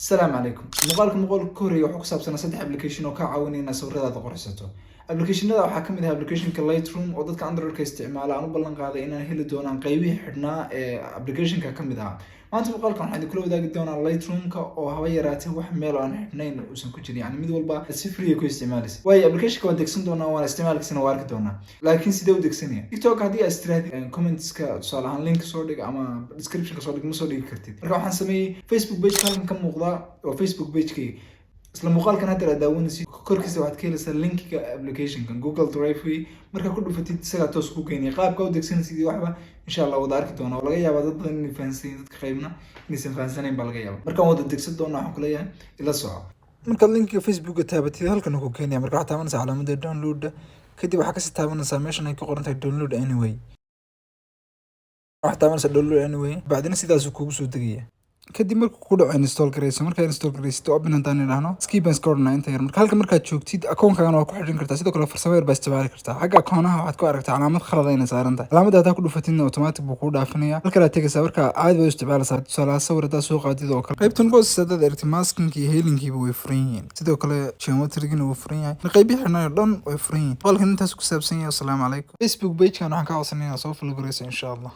السلام عليكم مقال كوري wuxuu ku saabsanaa saddex application oo ka caawinayna sawiradaada qorxsato applicationada waxaa kamid ah applicationka Lightroom oo dadka Android-ka isticmaala aan u ballan qaaday inaan heli doonaan qaybihii xidhnaa ee applicationka kamid ah maanta muuqaalkan waxaan idin kula wadaagi doonaa Lightroom-ka oo haba yaraatee wax meel aan xidhnayn uusan ku jirin yani mid walba si free ku isticmaalaysa waayo applicationka waan degsan doonaa waan isticmaalkiisana waa arki doonaa laakiin sidee u degsanaya TikTok haddii aad istiraahdi comments-ka tusaale ahaan link soo dhig ama description-ka soo dhig ma soo dhigi kartid marka waxaan sameeyay Facebook page halkan ka muuqda oo Facebook page-kayga isla muuqaalkan hadda aad daawanaysid korkiisa waxaad ka helaysaa linkiga applicationka Google Drive marka ku dhufatid isaga toos ku keenaya qaabka u degsanaysid iyo waxba insha Allah wada arki doonaa laga yaabaa dad badan inay fahansan dadka qaybna inaysan fahansanayn baa laga yaabaa marka wada degsan doonaa waxaan ku leeyahay ila soco marka linkiga Facebook taabatid halkan ku keenaya marka waxaad taabanaysaa calaamadda download kadib waxaad ka sii taabanaysaa meeshan ay ku qoran tahay download anyway waxaad taabanaysaa download anyway bacdina sidaas uu kugu soo degaya kadib markuu ku dhaco install gareyso markaa install gareysid open haddaan idhaahno skip and score inta yar marka markaad joogtid akoonkaagan waa ku xidhin kartaa sidoo kale farsamo yar baa isticmaali kartaa xagga akoonaha waxaad ku aragtaa calaamad khalad ayna saaran tahay calaamadda haddaa ku dhufatidna automatic buu kuu dhaafinaya halkan aad tegaysaa marka caadi baad u isticmaalaysaa tusaale sawir haddaa soo qaadid oo kale qaybtan goos haddaad aragtid maskinka iyo heelinkiiba way furan yihiin sidoo kale geometrigina wuu furan yahay qaybihi xidhnaa oo dhan way furan yihiin qolkan intaas ku saabsan yahay assalaamu calaykum Facebook page-kan waxaan ka codsanaya soo follow gareyso insha Allah